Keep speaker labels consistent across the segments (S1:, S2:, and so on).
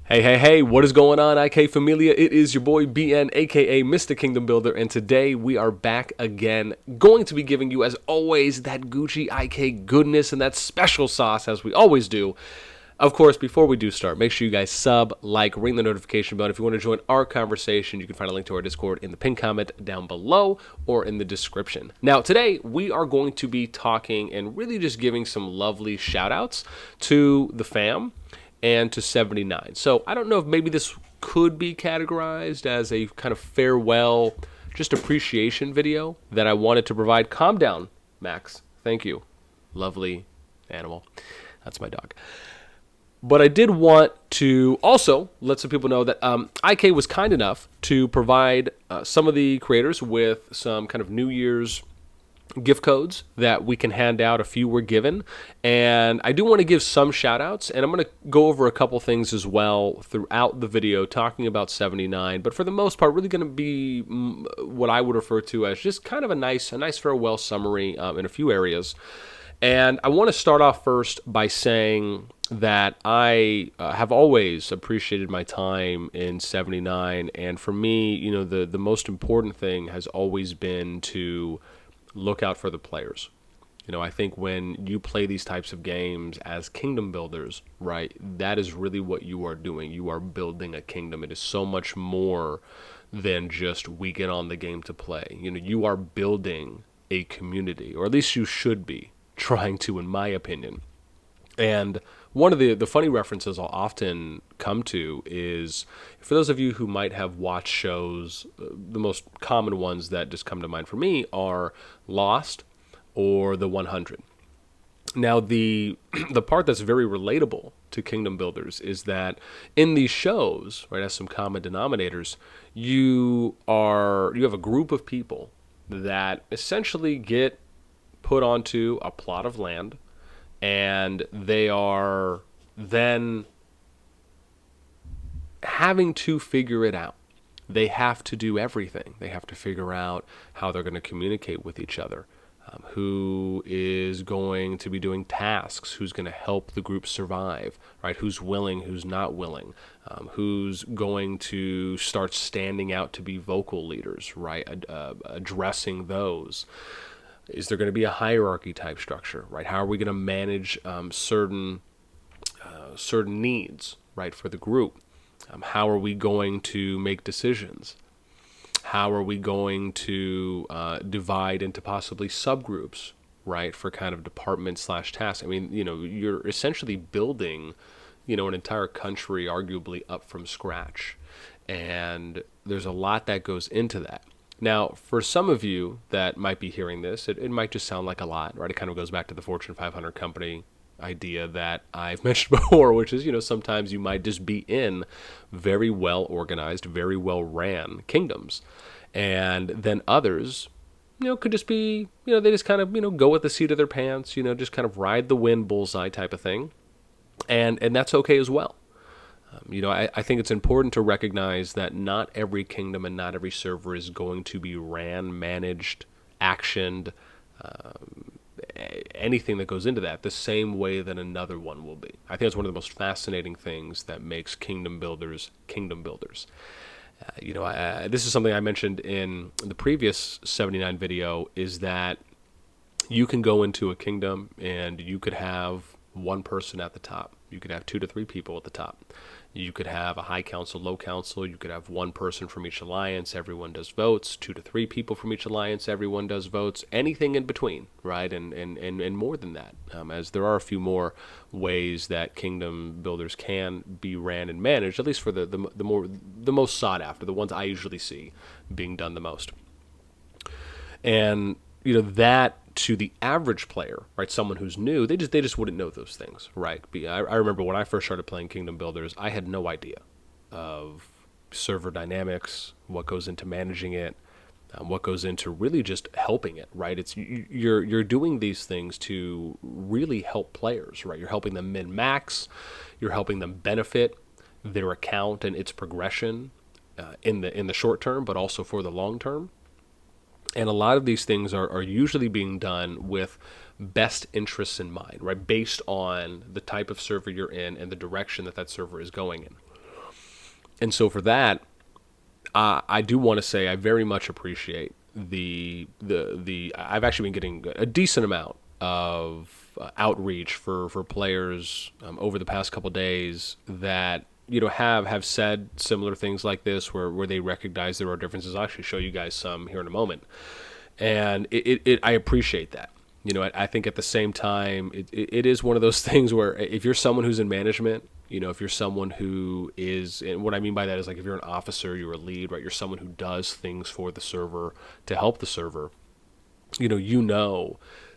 S1: Hey, hey, hey, what is going on, IK Familia? It is your boy BN, aka Mr. Kingdom Builder, and today we are back again, going to be giving you, as always, that Gucci IK goodness and that special sauce, as we always do. Of course, before we do start, make sure you guys sub, like, ring the notification bell. If you want to join our conversation, you can find a link to our Discord in the pinned comment down below or in the description. Now, today, we are going to be talking and really just giving some lovely shout-outs to the fam and to 79. So I don't know if maybe this could be categorized as a kind of farewell, just appreciation video that I wanted to provide. Calm down, Max. Thank you. Lovely animal. That's my dog. But I did want to also let some people know that IK was kind enough to provide some of the creators with some kind of New Year's gift codes that we can hand out. A few were given, and I do want to give some shout outs, and I'm going to go over a couple things as well throughout the video talking about 79, but for the most part really going to be what I would refer to as just kind of a nice farewell summary in a few areas. And I want to start off first by saying that I have always appreciated my time in 79, and for me, you know, the most important thing has always been to look out for the players. You know, I think when you play these types of games as kingdom builders, right, that is really what you are doing. You are building a kingdom. It is so much more than just we get on the game to play. You know, you are building a community, or at least you should be trying to, in my opinion. And one of the funny references I'll often come to is, for those of you who might have watched shows, the most common ones that just come to mind for me are Lost or The 100. Now, the part that's very relatable to kingdom builders is that in these shows, right, as some common denominators, you have a group of people that essentially get put onto a plot of land, and they are then having to figure it out. They have to do everything. They have to figure out how they're going to communicate with each other, who is going to be doing tasks, who's going to help the group survive, right? Who's willing, who's not willing, who's going to start standing out to be vocal leaders, right? Addressing those. Is there going to be a hierarchy type structure, right? How are we going to manage certain needs, right, for the group? How are we going to make decisions? How are we going to divide into possibly subgroups, right, for kind of department/tasks? I mean, you know, you're essentially building, you know, an entire country arguably up from scratch, and there's a lot that goes into that. Now, for some of you that might be hearing this, it might just sound like a lot, right? It kind of goes back to the Fortune 500 company idea that I've mentioned before, which is, you know, sometimes you might just be in very well organized, very well ran kingdoms. And then others, you know, could just be, you know, they just kind of, you know, go with the seat of their pants, you know, just kind of ride the wind bullseye type of thing. And that's okay as well. You know, I think it's important to recognize that not every kingdom and not every server is going to be ran, managed, actioned, anything that goes into that the same way that another one will be. I think it's one of the most fascinating things that makes kingdom builders kingdom builders. You know, this is something I mentioned in the previous 79 video, is that you can go into a kingdom and you could have one person at the top. You could have 2 to 3 people at the top. You could have a high council, low council. You could have one person from each alliance. Everyone does votes. 2 to 3 people from each alliance. Everyone does votes. Anything in between, right? And more than that, as there are a few more ways that kingdom builders can be ran and managed, at least for the most sought after, the ones I usually see being done the most. And you know, that to the average player, right, someone who's new, they just wouldn't know those things, right? I remember when I first started playing Kingdom Builders, I had no idea of server dynamics, what goes into managing it, what goes into really just helping it, right? It's you're doing these things to really help players, right? You're helping them min-max, you're helping them benefit their account and its progression in the short term, but also for the long term. And a lot of these things are usually being done with best interests in mind, right? Based on the type of server you're in and the direction that server is going in. And so for that, I do want to say I very much appreciate the I've actually been getting a decent amount of outreach for players over the past couple days that have said similar things like this, where they recognize there are differences. I'll actually show you guys some here in a moment, and I appreciate that. I think at the same time, it is one of those things where if you're someone who's in management, if you're someone who is, and what I mean by that is, like, if you're an officer, you're a lead, right? You're someone who does things for the server to help the server.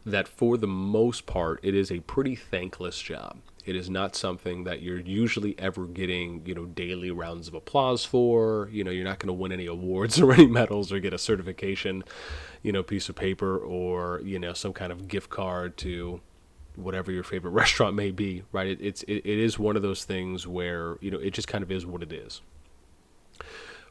S1: That for the most part, it is a pretty thankless job. It is not something that you're usually ever getting, daily rounds of applause for. You're not going to win any awards or any medals or get a certification, piece of paper, or, some kind of gift card to whatever your favorite restaurant may be, right? It is one of those things where, it just kind of is what it is.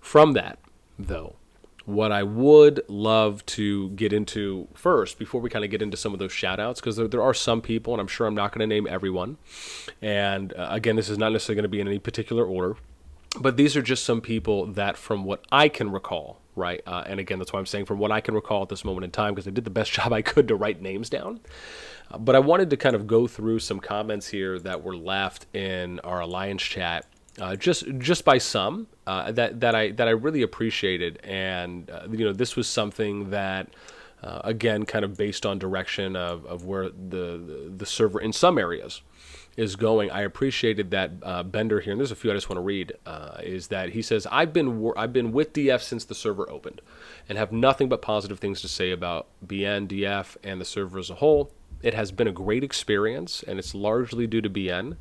S1: From that, though, what I would love to get into first, before we kind of get into some of those shout-outs, because there are some people, and I'm sure I'm not going to name everyone, and again, this is not necessarily going to be in any particular order, but these are just some people that, from what I can recall, right, and again, that's why I'm saying from what I can recall at this moment in time, because I did the best job I could to write names down, but I wanted to kind of go through some comments here that were left in our Alliance chat, just by some that I really appreciated, and this was something that again, kind of based on direction of where the server in some areas is going. I appreciated that Bender here, and there's a few I just want to read. Is that he says, I've been with DF since the server opened, and have nothing but positive things to say about BN, DF, and the server as a whole. It has been a great experience, and it's largely due to BN.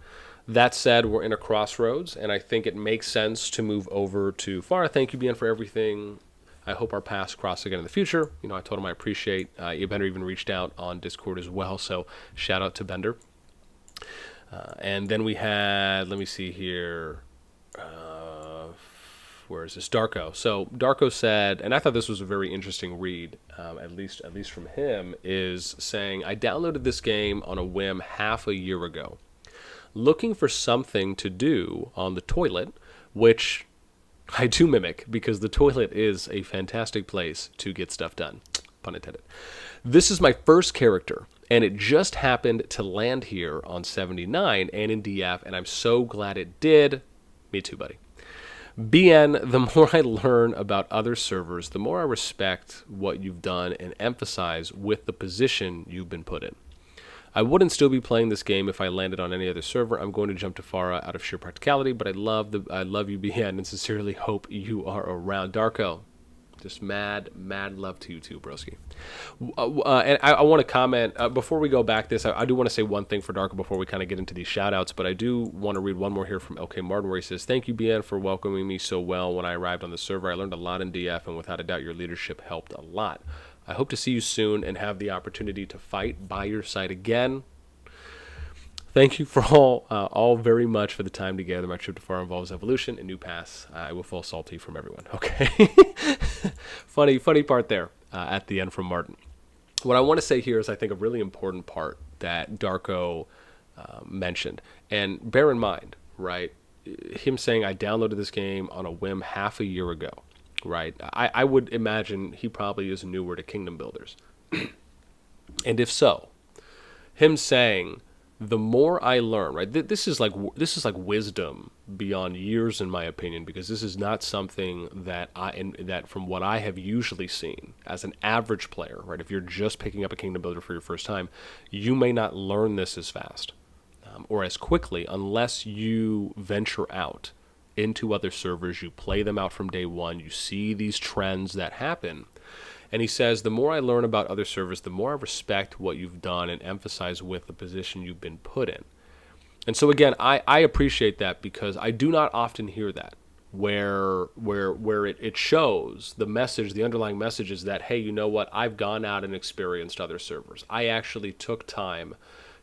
S1: That said, we're in a crossroads, and I think it makes sense to move over to Farah. Thank you, BN, for everything. I hope our paths cross again in the future. I told him I appreciate. Bender even reached out on Discord as well, so shout out to Bender. And then we had, let me see here, where is this? Darko. So Darko said, and I thought this was a very interesting read, at least from him, is saying, I downloaded this game on a whim half a year ago, looking for something to do on the toilet, which I do mimic, because the toilet is a fantastic place to get stuff done, pun intended. This is my first character, and it just happened to land here on 79 and in DF, and I'm so glad it did. Me too, buddy. BN, the more I learn about other servers, the more I respect what you've done and emphasize with the position you've been put in. I wouldn't still be playing this game if I landed on any other server. I'm going to jump to Farah out of sheer practicality, but I love you, BN, and sincerely hope you are around. Darko, just mad love to you too, broski. And I want to comment, before we go back this, I do want to say one thing for Darko before we kind of get into these shout-outs, but I do want to read one more here from LK Martin, where he says, thank you, BN, for welcoming me so well when I arrived on the server. I learned a lot in DF, and without a doubt, your leadership helped a lot. I hope to see you soon and have the opportunity to fight by your side again. Thank you for all very much for the time together. My trip to Far involves evolution and new paths. I will fall salty from everyone. Okay. funny part there at the end from Martin. What I want to say here is, I think, a really important part that Darko mentioned. And bear in mind, right, him saying, I downloaded this game on a whim half a year ago. Right, I would imagine he probably is newer to Kingdom Builders. And if so, him saying, the more I learn, right, this is like wisdom beyond years, in my opinion, because this is not something that that from what I have usually seen as an average player, right, if you're just picking up a Kingdom Builder for your first time, you may not learn this as fast or as quickly unless you venture out into other servers, you play them out from day one, you see these trends that happen. And he says, the more I learn about other servers, the more I respect what you've done and emphasize with the position you've been put in. And so again, I appreciate that, because I do not often hear that, where it shows the message, the underlying message is that, hey, you know what, I've gone out and experienced other servers. I actually took time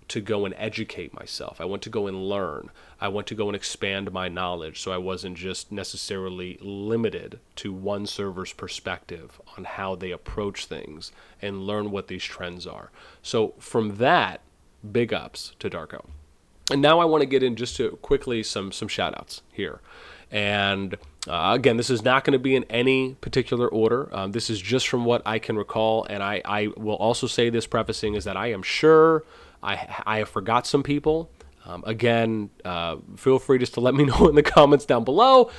S1: to go and educate myself. I went to go and learn. I went to go and expand my knowledge, so I wasn't just necessarily limited to one server's perspective on how they approach things, and learn what these trends are. So from that, big ups to Darko. And now I want to get in just to quickly some shout outs here. And again, this is not going to be in any particular order. This is just from what I can recall. And I will also say this prefacing is that I am sure I have forgot some people. Again, feel free just to let me know in the comments down below.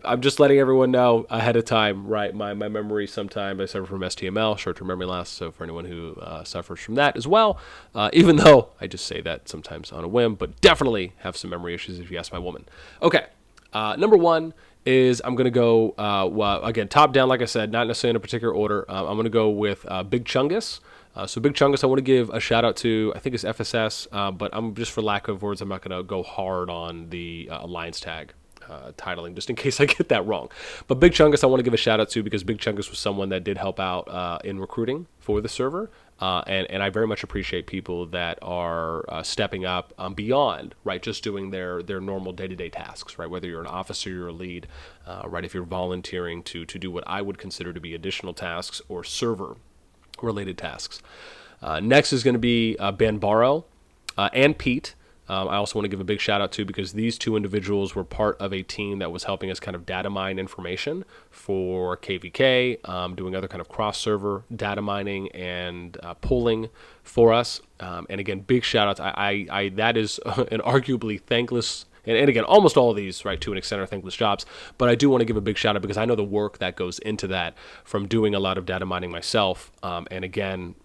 S1: I'm just letting everyone know ahead of time, right? My memory sometimes, I suffer from STML, short-term memory loss, so for anyone who suffers from that as well, even though I just say that sometimes on a whim, but definitely have some memory issues if you ask my woman. Okay, number one is I'm going to go, well, again, top down, like I said, not necessarily in a particular order. I'm going to go with Big Chungus. So Big Chungus, I want to give a shout out to, I think it's FSS, but I'm just for lack of words, I'm not going to go hard on the Alliance tag titling, just in case I get that wrong. But Big Chungus, I want to give a shout out to because Big Chungus was someone that did help out in recruiting for the server. And I very much appreciate people that are stepping up beyond, right, just doing their normal day-to-day tasks, right, whether you're an officer, you're a lead, right, if you're volunteering to do what I would consider to be additional tasks or server-related tasks. Next is going to be Ben Barrow and Pete. I also want to give a big shout out to because these two individuals were part of a team that was helping us kind of data mine information for KVK, doing other kind of cross-server data mining and pulling for us. And again, big shout out to, that is an arguably thankless, and again, almost all of these, right, to an extent are thankless jobs, but I do want to give a big shout out because I know the work that goes into that from doing a lot of data mining myself. And again,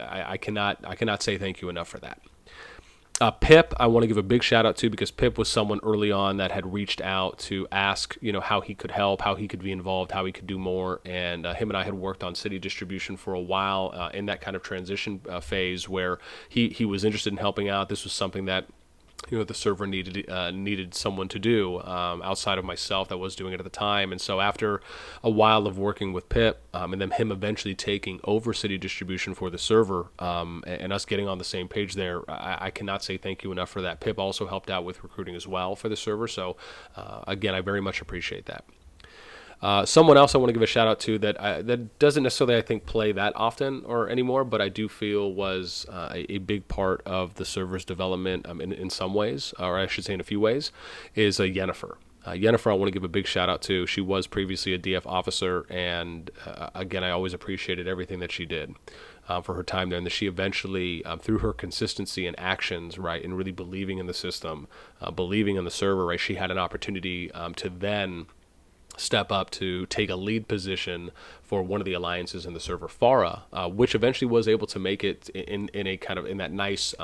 S1: I cannot say thank you enough for that. Pip, I want to give a big shout out to because Pip was someone early on that had reached out to ask, how he could help, how he could be involved, how he could do more. And him and I had worked on city distribution for a while in that kind of transition phase where he was interested in helping out. This was something that the server needed someone to do outside of myself that was doing it at the time. And so after a while of working with Pip and then him eventually taking over city distribution for the server and us getting on the same page there, I cannot say thank you enough for that. Pip also helped out with recruiting as well for the server. So again, I very much appreciate that. Someone else I want to give a shout out to that doesn't necessarily, I think, play that often or anymore, but I do feel was a big part of the server's development in some ways, or I should say in a few ways, is Yennefer. Yennefer, I want to give a big shout out to. She was previously a DF officer, and again, I always appreciated everything that she did for her time there, and that she eventually, through her consistency and actions, right, and really believing in the system, believing in the server, right, she had an opportunity to then step up to take a lead position for one of the alliances in the server, Farah, which eventually was able to make it in a kind of in that nice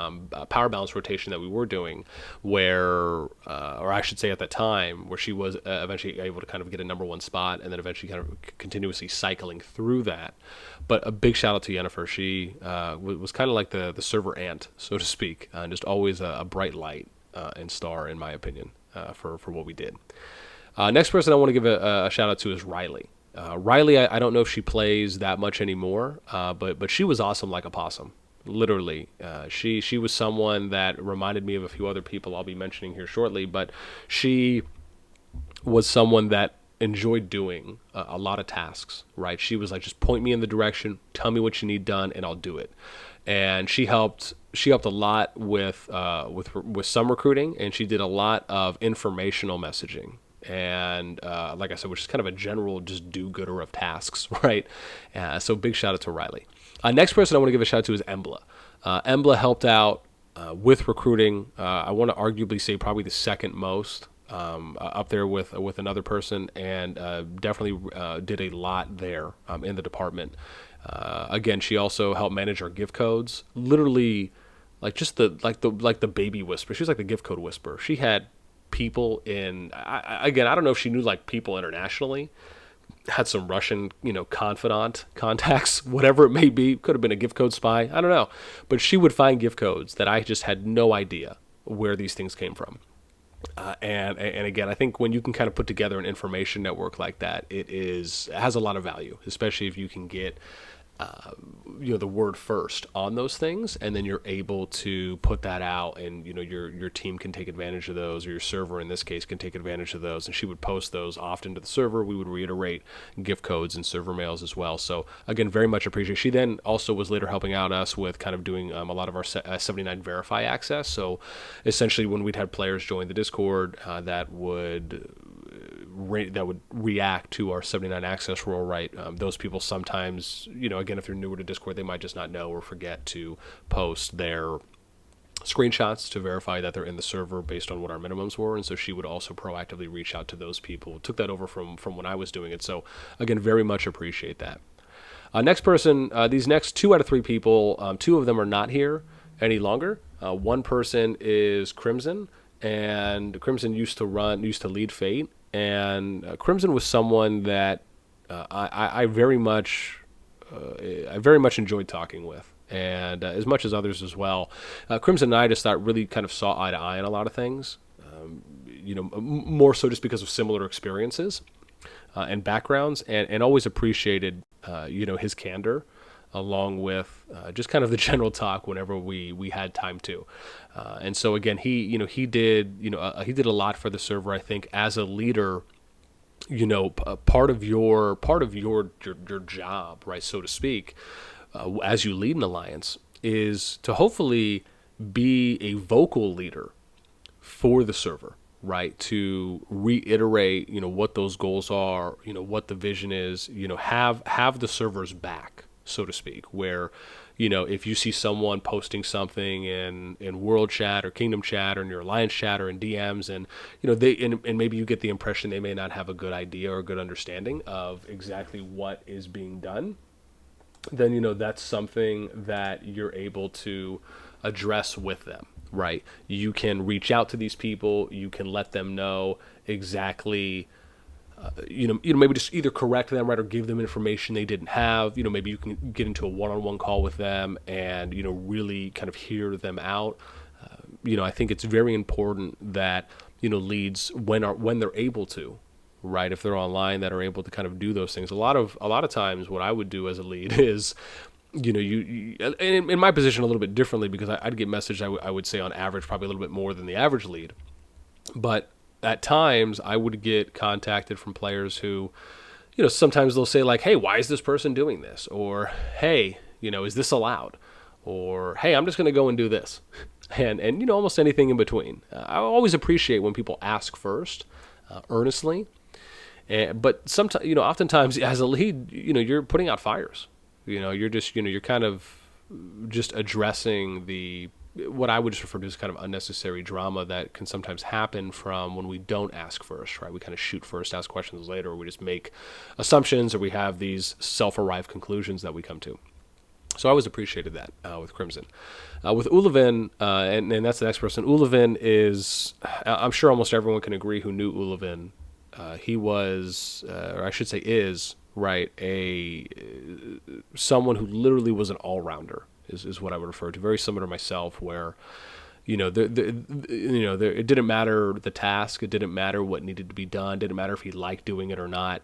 S1: power balance rotation that we were doing, where, or I should say at that time, where she was eventually able to kind of get a number one spot and then eventually kind of continuously cycling through that. But a big shout out to Yennefer. She was kind of like the server ant, so to speak, and just always a bright light and star, in my opinion, for what we did. Next person I want to give a shout out to is Riley. Riley, I don't know if she plays that much anymore, but she was awesome like a possum. Literally, she was someone that reminded me of a few other people I'll be mentioning here shortly. But she was someone that enjoyed doing a lot of tasks. Right? She was like, just point me in the direction, tell me what you need done, and I'll do it. And she helped a lot with some recruiting, and she did a lot of informational messaging. And like I said, which is kind of a general just do-gooder of tasks, right? So big shout out to Riley. Next person I want to give a shout out to is Embla. Embla helped out with recruiting. I want to arguably say probably the second most, up there with another person, and definitely did a lot there in the department. Again, she also helped manage our gift codes. Literally, like just the baby whisperer. She was like the gift code whisperer. She had people in, I don't know if she knew like people internationally, had some Russian, confidant contacts, whatever it may be. Could have been a gift code spy. I don't know. But she would find gift codes that I just had no idea where these things came from. And again, I think when you can kind of put together an information network like that, it has a lot of value, especially if you can get the word first on those things, and then you're able to put that out, and your team can take advantage of those, or your server in this case can take advantage of those. And she would post those often to the server. We would reiterate gift codes and server mails as well. So again, very much appreciate. She then also was later helping out us with kind of doing a lot of our S79 verify access. So essentially, when we'd had players join the Discord, that would react to our 79 access rule, right? Those people sometimes, again, if they're newer to Discord, they might just not know or forget to post their screenshots to verify that they're in the server based on what our minimums were. And so she would also proactively reach out to those people. Took that over from when I was doing it. So again, very much appreciate that. Next person, these next 2 out of 3 people, 2 of them are not here any longer. One person is Crimson, and Crimson used to lead Fate. And Crimson was someone that I very much enjoyed talking with, and as much as others as well. Crimson and I just thought really kind of saw eye to eye on a lot of things, more so just because of similar experiences and backgrounds, and always appreciated his candor, along with just kind of the general talk whenever we had time to. And so again, he did a lot for the server. I think as a leader, part of your job, right, so to speak, as you lead an alliance, is to hopefully be a vocal leader for the server, right? To reiterate, what those goals are, what the vision is, have the server's back, so to speak, where, if you see someone posting something in world chat or kingdom chat or in your alliance chat or in DMs, and, and maybe you get the impression they may not have a good idea or a good understanding of exactly what is being done, then, that's something that you're able to address with them, right? You can reach out to these people. You can let them know exactly, maybe just either correct them, right, or give them information they didn't have. Maybe you can get into a one-on-one call with them and, really kind of hear them out. I think it's very important that, leads when they're able to, right, if they're online, that are able to kind of do those things. A lot of times what I would do as a lead is, you and in my position a little bit differently, because I'd get messaged, I would say on average, probably a little bit more than the average lead. But at times I would get contacted from players who, sometimes they'll say like, hey, why is this person doing this? Or, hey, is this allowed? Or, hey, I'm just going to go and do this. And almost anything in between. I always appreciate when people ask first, earnestly. But sometimes, oftentimes as a lead, you're putting out fires. You're just, you're kind of just addressing what I would just refer to as kind of unnecessary drama that can sometimes happen from when we don't ask first, right? We kind of shoot first, ask questions later, or we just make assumptions, or we have these self-arrived conclusions that we come to. So I always appreciated that with Crimson. With Ulevin, and that's the next person, Ulevin is, I'm sure almost everyone can agree who knew Ulevin. He was, or I should say is, right, someone who literally was an all-rounder. Is what I would refer to. Very similar to myself, where, it didn't matter the task. It didn't matter what needed to be done. It didn't matter if he liked doing it or not.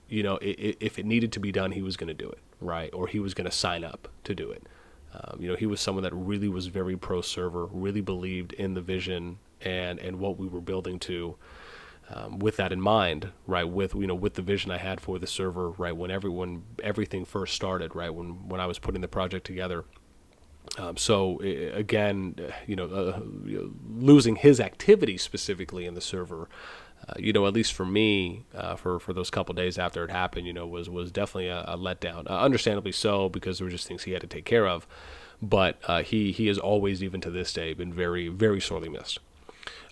S1: If it needed to be done, he was going to do it, right? Or he was going to sign up to do it. He was someone that really was very pro server, really believed in the vision and what we were building to. With that in mind, right, with the vision I had for the server, right, when everything first started, right, when I was putting the project together. So again, losing his activity specifically in the server, at least for me, for those couple days after it happened, was definitely a letdown. Understandably so, because there were just things he had to take care of. But he has always, even to this day, been very, very sorely missed.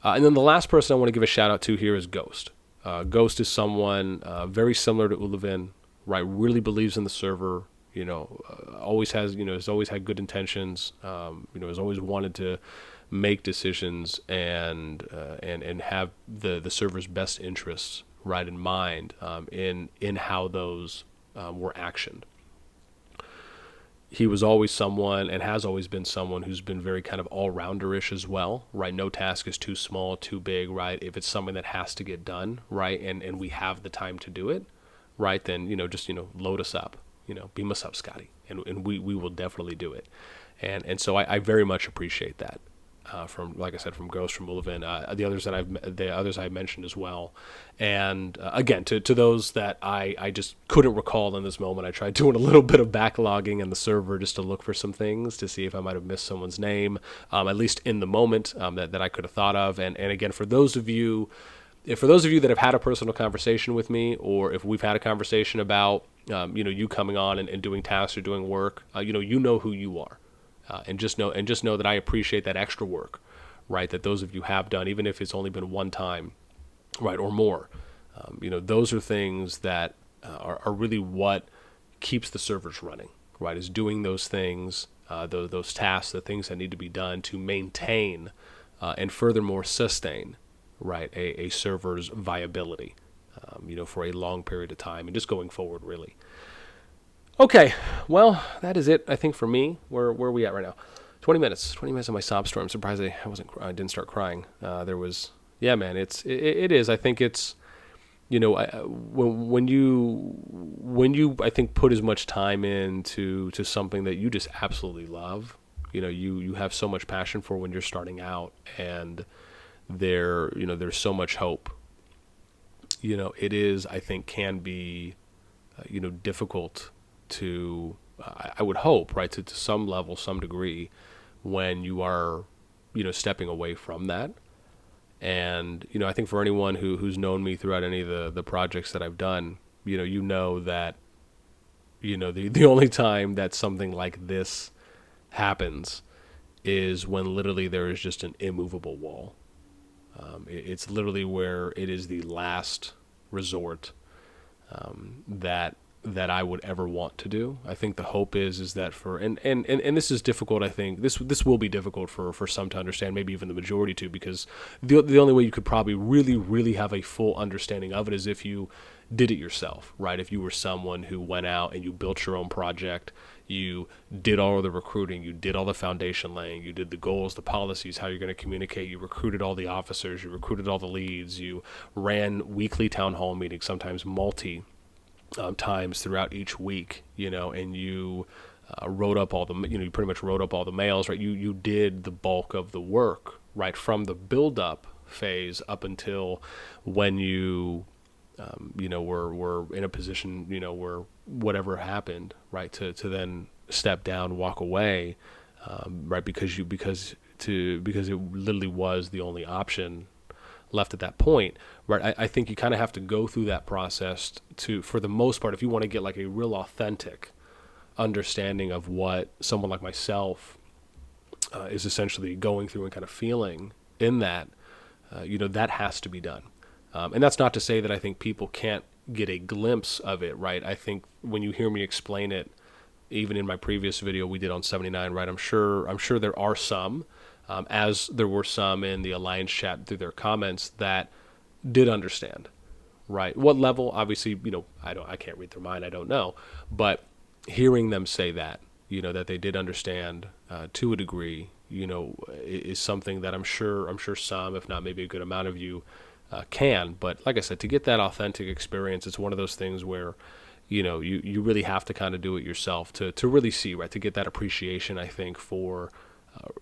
S1: And then the last person I want to give a shout out to here is Ghost. Ghost is someone very similar to Ulevin, right? Really believes in the server. Always has always had good intentions. Has always wanted to make decisions and have the server's best interests right in mind in how those were actioned. He was always someone, and has always been someone, who's been very kind of all-rounder-ish as well, right? No task is too small, too big, right? If it's something that has to get done, right, and we have the time to do it, right, then, just, load us up, beam us up, Scotty, and we will definitely do it. And so I very much appreciate that. From, like I said, from Ghost, from Ullivan, the others I mentioned as well, and again to those that I just couldn't recall in this moment, I tried doing a little bit of backlogging in the server just to look for some things to see if I might have missed someone's name, at least in the moment, that I could have thought of, and again for those of you that have had a personal conversation with me, or if we've had a conversation about you coming on and doing tasks or doing work, you know who you are. And just know that I appreciate that extra work, right? That those of you have done, even if it's only been one time, right, or more. Those are things that are really what keeps the servers running, right? Is doing those things, those tasks, the things that need to be done to maintain and furthermore sustain, right, a server's viability, for a long period of time and just going forward, really. Okay, well, that is it, I think, for me. Where are we at right now? 20 minutes of my sob story. I'm surprised I didn't start crying. It is. I think it's, when you I think put as much time into something that you just absolutely love, you have so much passion for when you're starting out, and there's so much hope. It is, I think, can be, difficult to, I would hope, right, to some level, some degree, when you are, stepping away from that. And, I think for anyone who's known me throughout any of the projects that I've done, that, the only time that something like this happens is when literally there is just an immovable wall. It's literally where it is the last resort that I would ever want to do. I think the hope is that for, and this is difficult, I think, this will be difficult for some to understand, maybe even the majority to, because the only way you could probably really, really have a full understanding of it is if you did it yourself, right? If you were someone who went out and you built your own project, you did all of the recruiting, you did all the foundation laying, you did the goals, the policies, how you're going to communicate, you recruited all the officers, you recruited all the leads, you ran weekly town hall meetings, sometimes times throughout each week, and you wrote up all the, you pretty much wrote up all the mails, right? You did the bulk of the work, right, from the build-up phase up until when you, were in a position, where whatever happened, right, to then step down, walk away, right, because it literally was the only option left at that point, right? I think you kind of have to go through that process for the most part, if you want to get like a real authentic understanding of what someone like myself is essentially going through and kind of feeling in that, that has to be done. And that's not to say that I think people can't get a glimpse of it, right? I think when you hear me explain it, even in my previous video we did on 79, right? I'm sure there are some, as there were some in the Alliance chat through their comments that did understand, right? What level? Obviously, I can't read their mind. I don't know, but hearing them say that, that they did understand to a degree, is something that I'm sure some, if not maybe a good amount of you, can. But like I said, to get that authentic experience, it's one of those things where, you really have to kind of do it yourself to really see, right? To get that appreciation, I think, for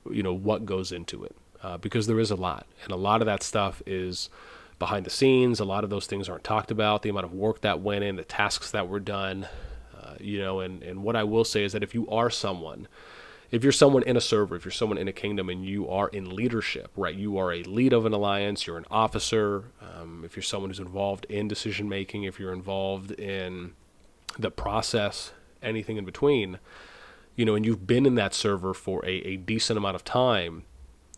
S1: what goes into it, because there is a lot, and a lot of that stuff is behind the scenes. A lot of those things aren't talked about, the amount of work that went in, the tasks that were done, and what I will say is that if you're someone in a server, if you're someone in a kingdom and you are in leadership, right, you are a lead of an alliance, you're an officer, if you're someone who's involved in decision making, if you're involved in the process, anything in between, and you've been in that server for a decent amount of time,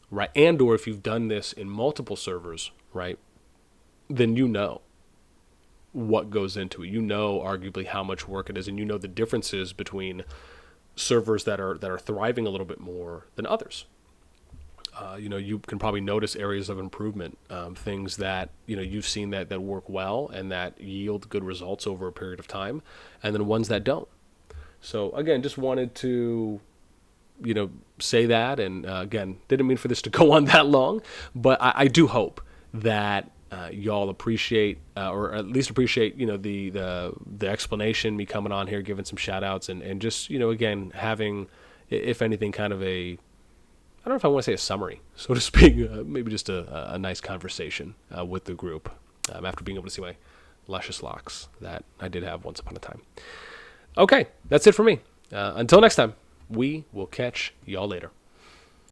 S1: right, and or if you've done this in multiple servers, right, then what goes into it. Arguably how much work it is, and the differences between servers that are thriving a little bit more than others. You can probably notice areas of improvement, things that you've seen that work well and that yield good results over a period of time, and then ones that don't. So again, just wanted to, say that. And again, didn't mean for this to go on that long, but I do hope that, y'all appreciate, or at least appreciate, the explanation, me coming on here, giving some shout outs, and just, again, having, if anything, kind of a, I don't know if I want to say a summary, so to speak, maybe just a nice conversation with the group after being able to see my luscious locks that I did have once upon a time. Okay, that's it for me. Until next time, we will catch y'all later.